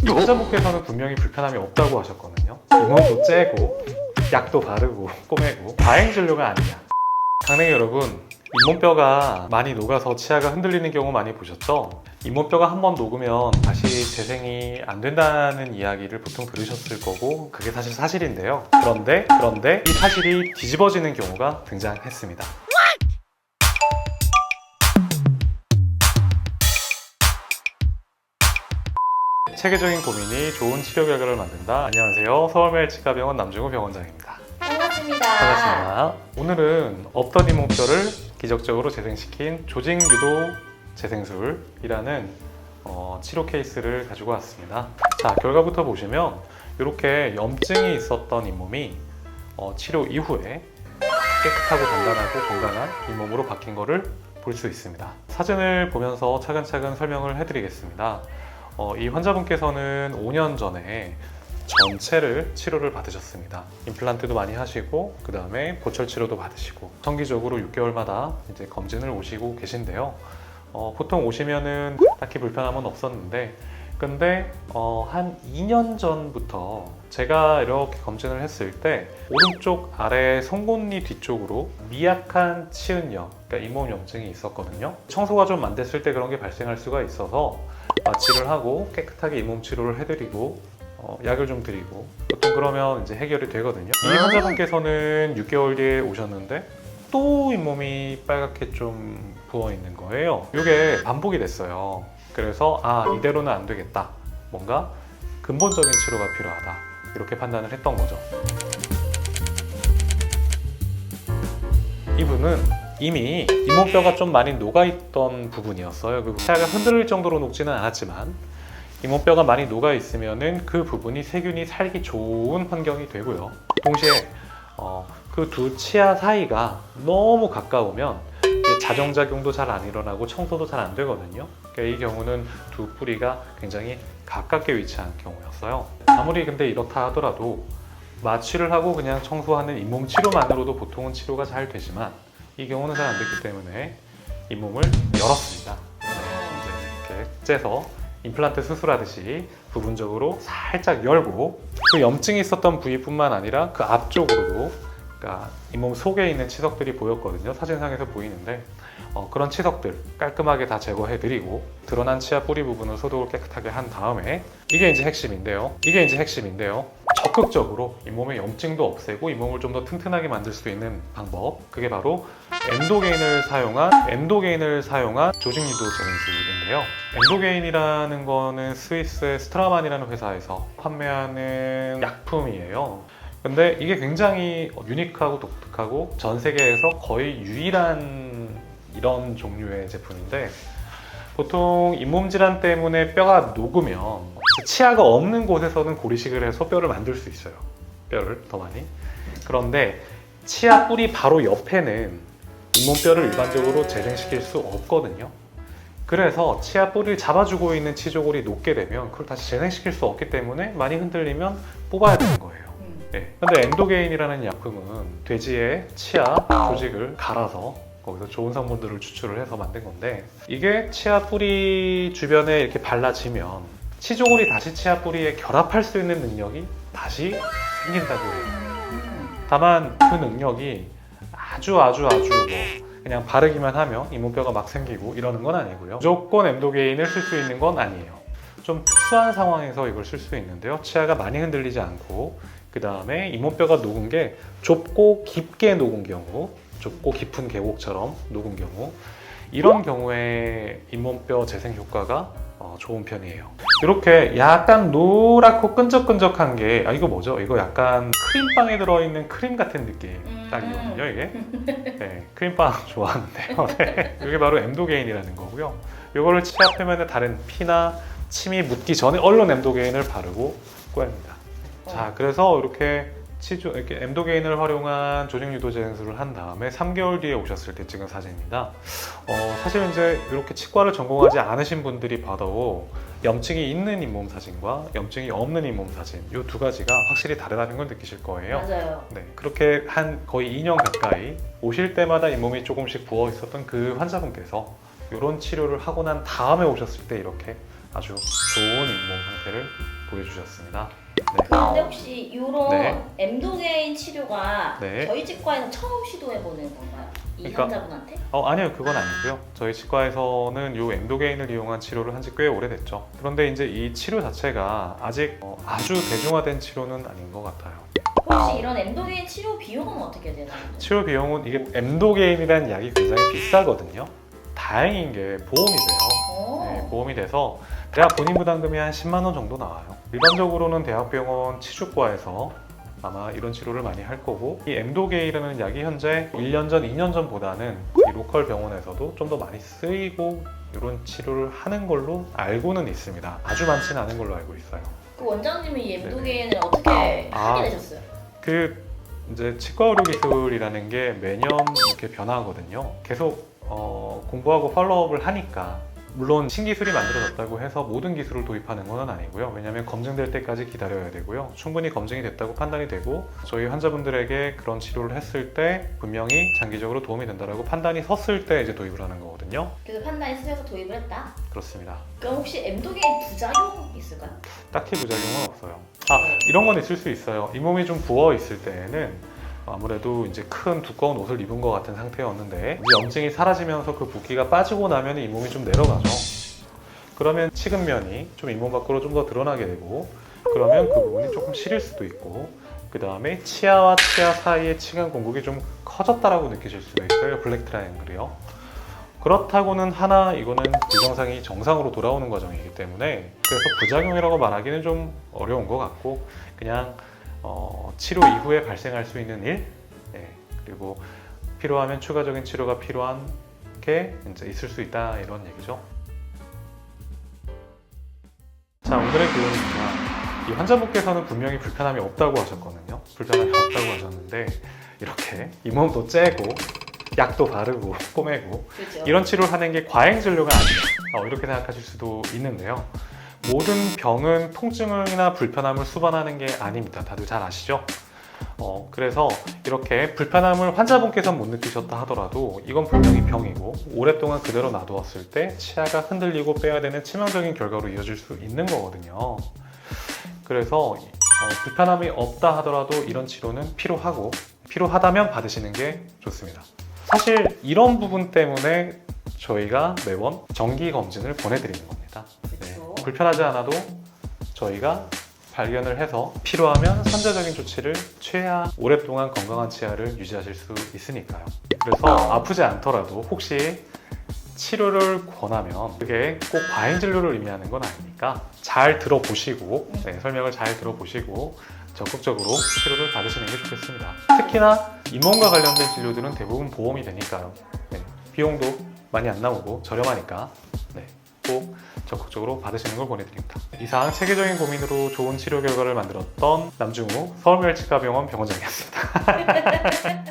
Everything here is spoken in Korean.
환자분께서는 분명히 불편함이 없다고 하셨거든요. 잇몸도 째고 약도 바르고 꼬매고 과잉 진료가 아니냐. 강냉이 여러분, 잇몸뼈가 많이 녹아서 치아가 흔들리는 경우 많이 보셨죠? 잇몸뼈가 한번 녹으면 다시 재생이 안 된다는 이야기를 보통 들으셨을 거고 그게 사실 사실인데요. 그런데 이 사실이 뒤집어지는 경우가 등장했습니다. 체계적인 고민이 좋은 치료 결과를 만든다. 안녕하세요. 서울매일치과병원 남중우 병원장입니다. 반갑습니다. 반갑습니다. 오늘은 없던 잇몸뼈를 기적적으로 재생시킨 조직유도 재생술이라는 치료 케이스를 가지고 왔습니다. 자, 결과부터 보시면 이렇게 염증이 있었던 잇몸이 치료 이후에 깨끗하고 단단하고 건강한 잇몸으로 바뀐 것을 볼 수 있습니다. 사진을 보면서 차근차근 설명을 해드리겠습니다. 이 환자분께서는 5년 전에 전체를 치료를 받으셨습니다. 임플란트도 많이 하시고 그 다음에 보철 치료도 받으시고 정기적으로 6개월마다 이제 검진을 오시고 계신데요. 보통 오시면은 딱히 불편함은 없었는데 근데 한 2년 전부터 제가 이렇게 검진을 했을 때 오른쪽 아래 송곳니 뒤쪽으로 미약한 치은염, 그러니까 잇몸 염증이 있었거든요. 청소가 좀 안 됐을 때 그런 게 발생할 수가 있어서 마취를 하고 깨끗하게 잇몸 치료를 해드리고 약을 좀 드리고 보통 그러면 이제 해결이 되거든요. 이 환자분께서는 6개월 뒤에 오셨는데 또 잇몸이 빨갛게 좀 부어 있는 거예요. 이게 반복이 됐어요. 그래서 이대로는 안 되겠다. 뭔가 근본적인 치료가 필요하다. 이렇게 판단을 했던 거죠. 이분은 이미 잇몸뼈가 좀 많이 녹아있던 부분이었어요. 그 치아가 흔들릴 정도로 녹지는 않았지만 잇몸뼈가 많이 녹아있으면 그 부분이 세균이 살기 좋은 환경이 되고요. 동시에 그 두 치아 사이가 너무 가까우면 자정작용도 잘 안 일어나고 청소도 잘 안 되거든요. 그러니까 이 경우는 두 뿌리가 굉장히 가깝게 위치한 경우였어요. 아무리 근데 이렇다 하더라도 마취를 하고 그냥 청소하는 잇몸 치료만으로도 보통은 치료가 잘 되지만 이 경우는 잘 안 됐기 때문에 잇몸을 열었습니다. 이제 이렇게 째서 임플란트 수술하듯이 부분적으로 살짝 열고 그 염증이 있었던 부위뿐만 아니라 그 앞쪽으로도 그러니까 잇몸 속에 있는 치석들이 보였거든요. 사진상에서 보이는데 그런 치석들 깔끔하게 다 제거해드리고 드러난 치아 뿌리 부분을 소독을 깨끗하게 한 다음에 이게 이제 핵심인데요. 적극적으로 잇몸의 염증도 없애고 잇몸을 좀 더 튼튼하게 만들 수 있는 방법, 그게 바로 엔도게인을 사용한 조직유도 재생술인데요. 엔도게인이라는 거는 스위스의 스트라만이라는 회사에서 판매하는 약품이에요. 근데 이게 굉장히 유니크하고 독특하고 전 세계에서 거의 유일한 이런 종류의 제품인데 보통 잇몸 질환 때문에 뼈가 녹으면 치아가 없는 곳에서는 고리식을 해서 뼈를 만들 수 있어요. 뼈를 더 많이. 그런데 치아 뿌리 바로 옆에는 잇몸뼈를 일반적으로 재생시킬 수 없거든요. 그래서 치아 뿌리를 잡아주고 있는 치조골이 녹게 되면 그걸 다시 재생시킬 수 없기 때문에 많이 흔들리면 뽑아야 되는 거예요. 근데 엔도게인이라는 약품은 돼지의 치아 조직을 갈아서 거기서 좋은 성분들을 추출을 해서 만든 건데 이게 치아 뿌리 주변에 이렇게 발라지면 치조골이 다시 치아 뿌리에 결합할 수 있는 능력이 다시 생긴다고 해요. 다만 그 능력이 아주 뭐 그냥 바르기만 하면 잇몸뼈가 막 생기고 이러는 건 아니고요. 무조건 엔도게인을 쓸 수 있는 건 아니에요. 좀 특수한 상황에서 이걸 쓸 수 있는데요. 치아가 많이 흔들리지 않고 그 다음에 잇몸뼈가 녹은 게 좁고 깊게 녹은 경우, 좁고 깊은 계곡처럼 녹은 경우, 이런 경우에 잇몸뼈 재생 효과가 좋은 편이에요. 이렇게 약간 노랗고 끈적끈적한 게 이거 뭐죠? 이거 약간 크림빵에 들어있는 크림 같은 느낌 딱이거든요, 이게. 네, 크림빵 좋아하는데요. 네. 이게 바로 엔도게인이라는 거고요. 이거를 치아 표면에 다른 피나 침이 묻기 전에 얼른 엔도게인을 바르고 꿰입니다. 자, 그래서 이렇게 엔도게인을 활용한 조직유도 재생술을 한 다음에 3개월 뒤에 오셨을 때 찍은 사진입니다. 사실 이제 이렇게 치과를 전공하지 않으신 분들이 봐도 염증이 있는 잇몸 사진과 염증이 없는 잇몸 사진 이 두 가지가 확실히 다르다는 걸 느끼실 거예요. 맞아요. 네, 그렇게 한 거의 2년 가까이 오실 때마다 잇몸이 조금씩 부어 있었던 그 환자분께서 이런 치료를 하고 난 다음에 오셨을 때 이렇게 아주 좋은 잇몸 상태를 보여주셨습니다. 그런데 혹시 이런 네. 엔도게인 치료가 네. 저희 치과에서 처음 시도해보는 건가요? 이 그러니까- 환자분한테? 아니요, 그건 아니고요. 저희 치과에서는 이 엔도게인을 이용한 치료를 한 지 꽤 오래됐죠. 그런데 이제 이 치료 자체가 아직 아주 대중화된 치료는 아닌 것 같아요. 혹시 이런 엔도게인 치료 비용은 어떻게 되나요? 치료 비용은 이게 엔도게인이라는 약이 굉장히 비싸거든요. 다행인 게 보험이 돼요. 네, 보험이 돼서 대학 본인 부담금이 한 10만 원 정도 나와요. 일반적으로는 대학병원 치주과에서 아마 이런 치료를 많이 할 거고, 이 엔도게인이라는 약이 현재 1년 전, 2년 전보다는 이 로컬 병원에서도 좀 더 많이 쓰이고 이런 치료를 하는 걸로 알고는 있습니다. 아주 많지는 않은 걸로 알고 있어요. 그 원장님이 이 엔도게인을 어떻게 하게 되셨어요? 이제 치과 의료 기술이라는 게 매년 이렇게 변화하거든요. 계속 공부하고 팔로우업을 하니까, 물론 신기술이 만들어졌다고 해서 모든 기술을 도입하는 건 아니고요. 왜냐하면 검증될 때까지 기다려야 되고요. 충분히 검증이 됐다고 판단이 되고, 저희 환자분들에게 그런 치료를 했을 때 분명히 장기적으로 도움이 된다고 판단이 섰을 때 이제 도입을 하는 거거든요. 그래서 판단이 쓰여서 도입을 했다? 그렇습니다. 그럼 혹시 엔도게인 부작용 있을까요? 딱히 부작용은 없어요. 이런 건 있을 수 있어요. 잇몸이 좀 부어 있을 때에는 아무래도 이제 큰 두꺼운 옷을 입은 것 같은 상태였는데, 염증이 사라지면서 그 붓기가 빠지고 나면 잇몸이 좀 내려가죠. 그러면 치근면이 좀 잇몸 밖으로 좀 더 드러나게 되고, 그러면 그 부분이 조금 시릴 수도 있고, 그 다음에 치아와 치아 사이의 치근 공국이 좀 커졌다라고 느끼실 수도 있어요. 블랙 트라이앵글이요. 그렇다고는 하나 이거는 불정상이 정상으로 돌아오는 과정이기 때문에, 그래서 부작용이라고 말하기는 좀 어려운 것 같고, 그냥 치료 이후에 발생할 수 있는 일, 그리고 필요하면 추가적인 치료가 필요한 게 이제 있을 수 있다, 이런 얘기죠. 자, 오늘의 교훈입니다. 이 환자분께서는 분명히 불편함이 없다고 하셨거든요. 불편함이 없다고 하셨는데, 이렇게 잇몸도 째고 약도 바르고 꼬매고 그렇죠. 이런 치료를 하는 게 과잉 진료가 아니에요. 이렇게 생각하실 수도 있는데요. 모든 병은 통증이나 불편함을 수반하는 게 아닙니다. 다들 잘 아시죠? 그래서 이렇게 불편함을 환자분께서 못 느끼셨다 하더라도 이건 분명히 병이고, 오랫동안 그대로 놔두었을 때 치아가 흔들리고 빼야 되는 치명적인 결과로 이어질 수 있는 거거든요. 그래서 불편함이 없다 하더라도 이런 치료는 필요하고, 필요하다면 받으시는 게 좋습니다. 사실 이런 부분 때문에 저희가 매번 정기 검진을 보내드리는 겁니다. 그렇죠. 불편하지 않아도 저희가 발견을 해서 필요하면 선제적인 조치를 취해야 오랫동안 건강한 치아를 유지하실 수 있으니까요. 그래서 아프지 않더라도 혹시 치료를 권하면 그게 꼭 과잉 진료를 의미하는 건 아니니까 잘 들어보시고, 설명을 잘 들어보시고 적극적으로 치료를 받으시는 게 좋겠습니다. 특히나 잇몸과 관련된 진료들은 대부분 보험이 되니까요. 비용도 많이 안 나오고 저렴하니까 꼭 적극적으로 받으시는 걸 권해드립니다. 이상 체계적인 고민으로 좋은 치료 결과를 만들었던 남중우 서울멸치과병원 병원장이었습니다.